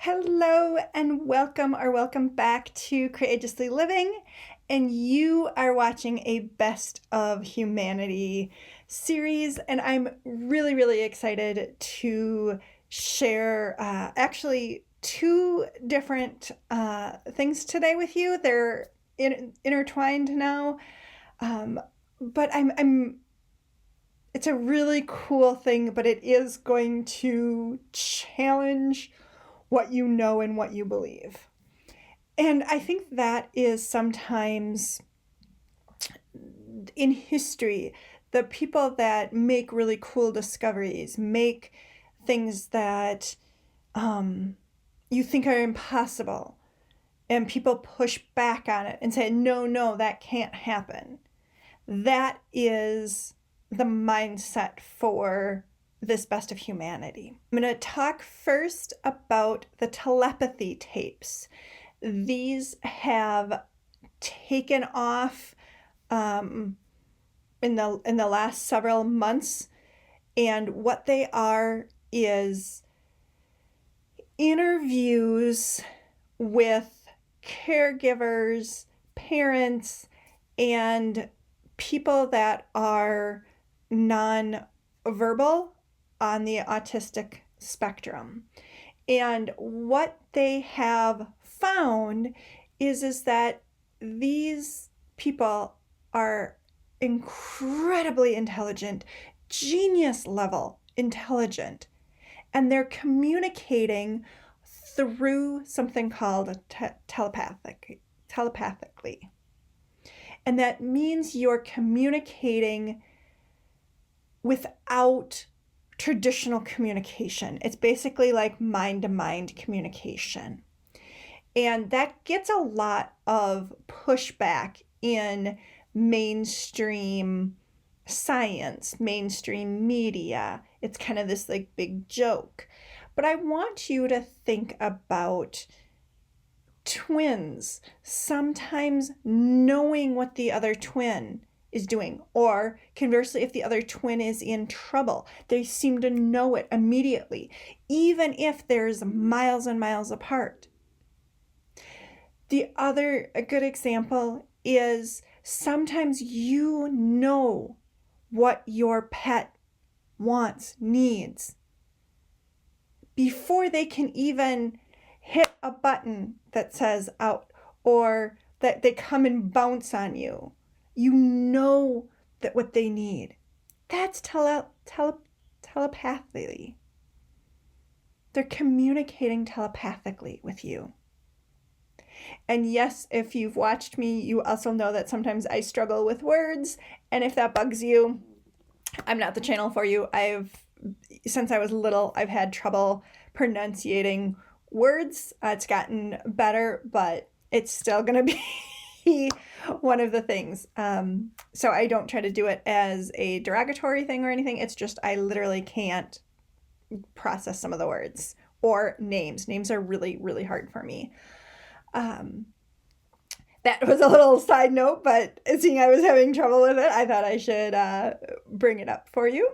Hello and welcome back to Courageously Living. And you are watching a Best of Humanity series. And I'm really excited to share actually two different things today with you. They're intertwined now. But it's a really cool thing, but it is going to challenge what you know and what you believe. And I think that is sometimes in history, the people that make really cool discoveries, make things that you think are impossible, and people push back on it and say, no, that can't happen. That is the mindset for this Best of Humanity. I'm going to talk first about the telepathy tapes. These have taken off in the last several months, and what they are is interviews with caregivers, parents, and people that are non-verbal on the autistic spectrum. And what they have found is that these people are incredibly intelligent, genius level intelligent, and they're communicating through something called telepathically. And that means you're communicating without traditional communication. It's basically like mind-to-mind communication. And that gets a lot of pushback in mainstream science, mainstream media. It's kind of this like big joke. But I want you to think about twins sometimes knowing what the other twin is doing, or conversely, if the other twin is in trouble, they seem to know it immediately, even if there's miles and miles apart. A good example is sometimes you know what your pet wants, needs, before they can even hit a button that says out, or that they come and bounce on you. You know that what they need. That's telepathically. They're communicating telepathically with you. And yes, if you've watched me, you also know that sometimes I struggle with words. And if that bugs you, I'm not the channel for you. Since I was little, I've had trouble pronunciating words. It's gotten better, but it's still going to be one of the things. So I don't try to do it as a derogatory thing or anything. It's just I literally can't process some of the words or names. Names are really hard for me. That was a little side note, but seeing I was having trouble with it, I thought I should bring it up for you.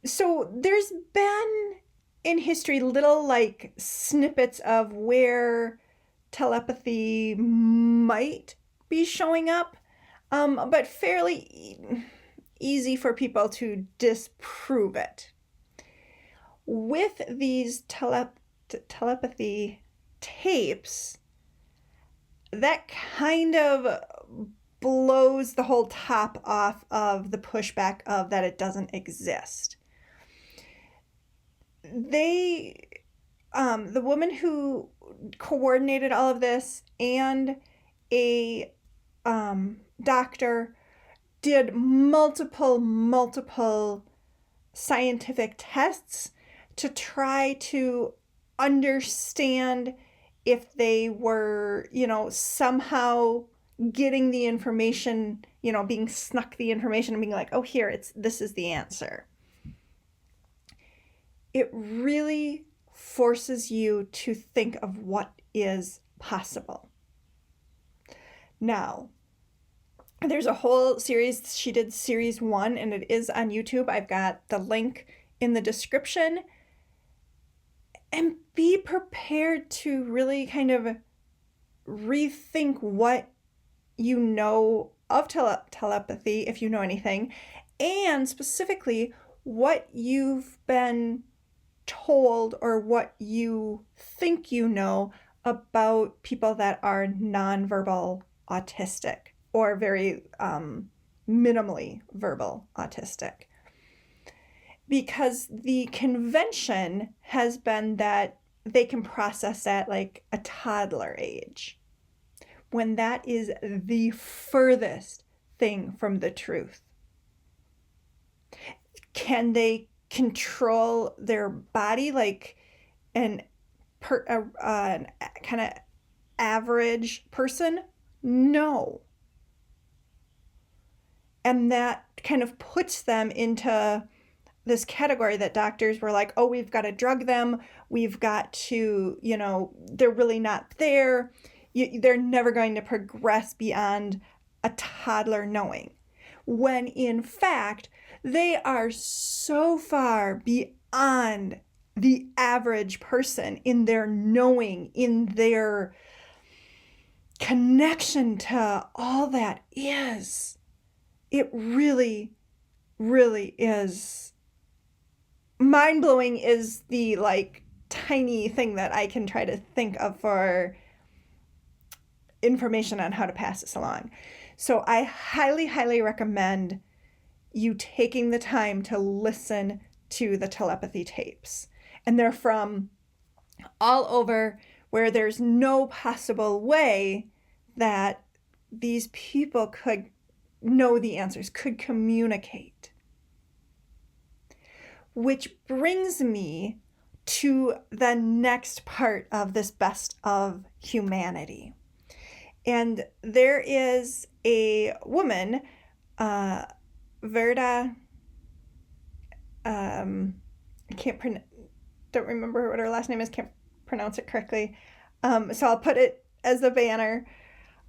So there's been in history little like snippets of where telepathy might be showing up, but fairly easy for people to disprove it. With these telepathy tapes, that kind of blows the whole top off of the pushback of that it doesn't exist. The woman who coordinated all of this and a doctor did multiple scientific tests to try to understand if they were, somehow getting the information, being snuck the information and being like, oh, here, this is the answer. It really forces you to think of what is possible. Now, there's a whole series. She did series 1, and it is on YouTube. I've got the link in the description. And be prepared to really kind of rethink what you know of telepathy, if you know anything, and specifically what you've been told or what you think you know about people that are nonverbal autistic or very minimally verbal autistic. Because the convention has been that they can process at like a toddler age, when that is the furthest thing from the truth. Can they control their body like an kind of average person? No. And that kind of puts them into this category that doctors were like, oh, we've got to drug them. We've got to, they're really not there. They're never going to progress beyond a toddler knowing. When in fact, they are so far beyond the average person in their knowing, in their connection to all that is. It really, really is. Mind-blowing is the like tiny thing that I can try to think of for information on how to pass this along. So I highly, highly recommend you taking the time to listen to the telepathy tapes. And they're from all over, where there's no possible way that these people could know the answers, could communicate. Which brings me to the next part of this best of humanity. And there is a woman, Veda, don't remember what her last name is, can't pronounce it correctly. So I'll put it as a banner.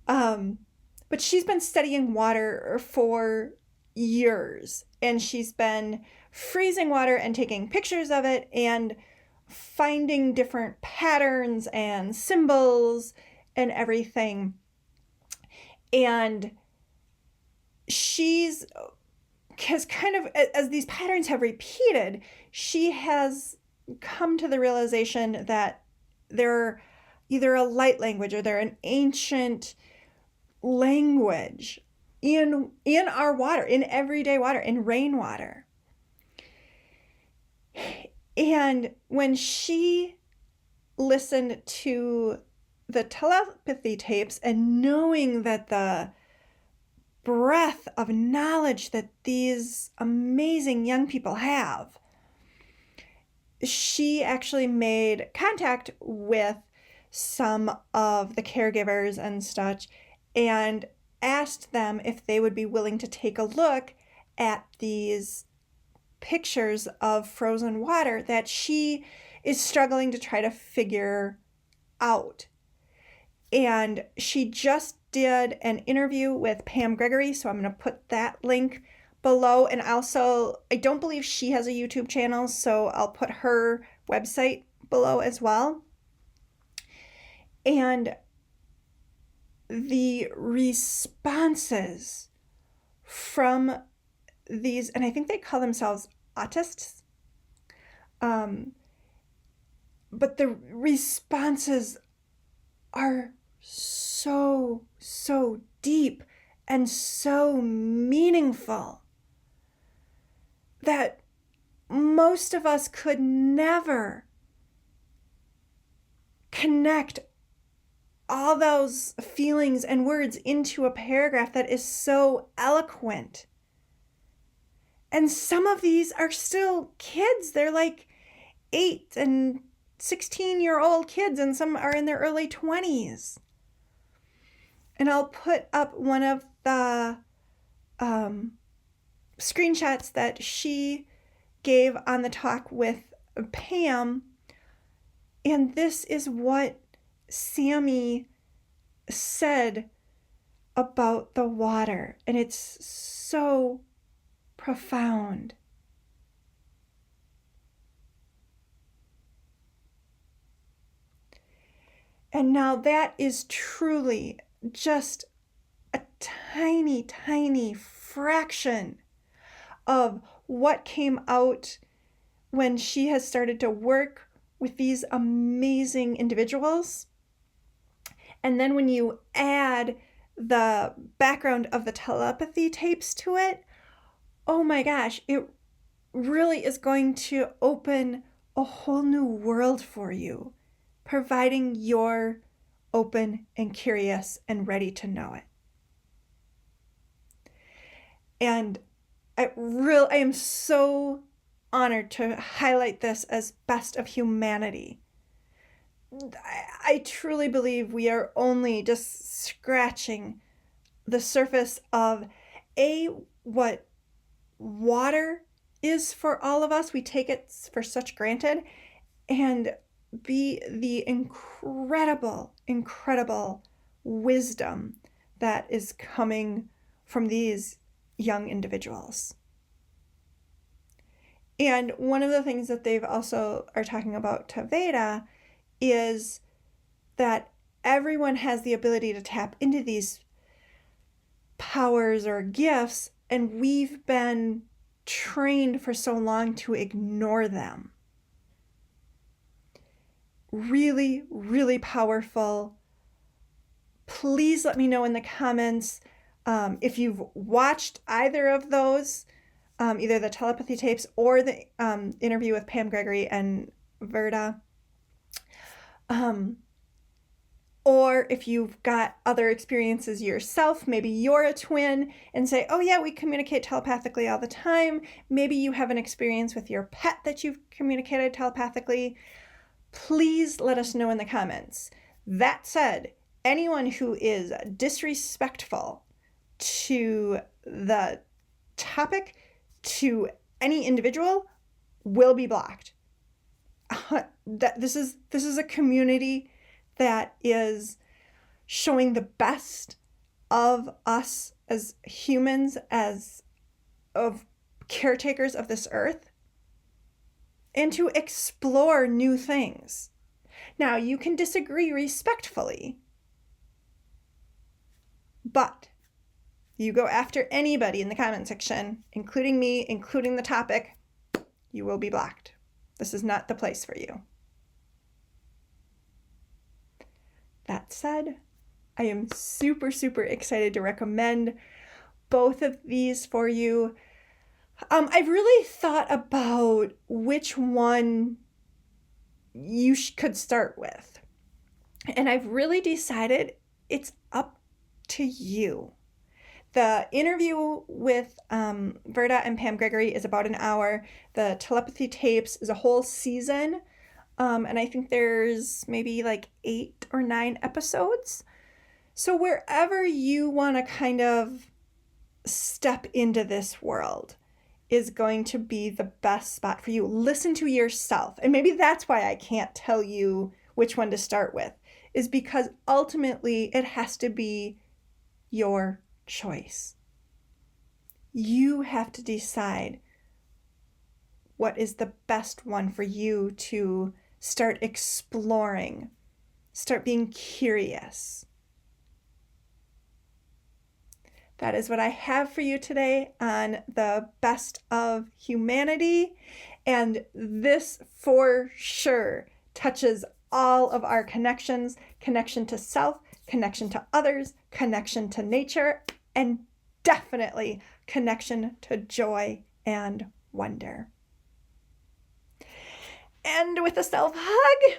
But she's been studying water for years, and she's been freezing water and taking pictures of it and finding different patterns and symbols and everything. And she's has kind of, as these patterns have repeated, she has come to the realization that they're either a light language or they're an ancient language in our water, in everyday water, in rainwater. And when she listened to the telepathy tapes and knowing that the breadth of knowledge that these amazing young people have, she actually made contact with some of the caregivers and such and asked them if they would be willing to take a look at these pictures of frozen water that she is struggling to try to figure out. And she just did an interview with Pam Gregory, so I'm going to put that link below. And also, I don't believe she has a YouTube channel, so I'll put her website below as well. And the responses from these, and I think they call themselves autists, but the responses are so deep and so meaningful that most of us could never connect all those feelings and words into a paragraph that is so eloquent. And some of these are still kids. They're like 8 and 16-year-old kids, and some are in their early 20s. And I'll put up one of the screenshots that she gave on the talk with Pam. And this is what Sammy said about the water. And it's so profound. And now that is truly just a tiny, tiny fraction of what came out when she has started to work with these amazing individuals. And then when you add the background of the telepathy tapes to it, oh my gosh, it really is going to open a whole new world for you, providing you're open and curious and ready to know it. And I am so honored to highlight this as Best of Humanity. I truly believe we are only just scratching the surface of what water is for all of us. We take it for such granted, and B, the incredible, incredible wisdom that is coming from these young individuals. And one of the things that they've also are talking about to Veda is that everyone has the ability to tap into these powers or gifts, and we've been trained for so long to ignore them. Really, really powerful. Please let me know in the comments if you've watched either of those, either the telepathy tapes or the interview with Pam Gregory and Veda. Or if you've got other experiences yourself, maybe you're a twin and say, oh yeah, we communicate telepathically all the time. Maybe you have an experience with your pet that you've communicated telepathically. Please let us know in the comments. That said, anyone who is disrespectful to the topic, to any individual, will be blocked. This is a community that is showing the best of us as humans, as of caretakers of this earth, and to explore new things. Now, you can disagree respectfully, but you go after anybody in the comment section, including me, including the topic, you will be blocked. This is not the place for you. That said, I am super, super excited to recommend both of these for you. I've really thought about which one you could start with. And I've really decided it's up to you. The interview with Veda and Pam Gregory is about an hour. The telepathy tapes is a whole season. And I think there's maybe like 8 or 9 episodes. So wherever you want to kind of step into this world is going to be the best spot for you. Listen to yourself. And maybe that's why I can't tell you which one to start with, is because ultimately it has to be your choice. You have to decide what is the best one for you to start exploring, start being curious. That is what I have for you today on the Best of Humanity. And this for sure touches all of our connections: connection to self, connection to others, connection to nature, and definitely connection to joy and wonder. And with a self-hug,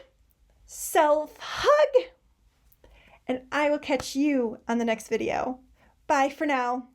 and I will catch you on the next video. Bye for now.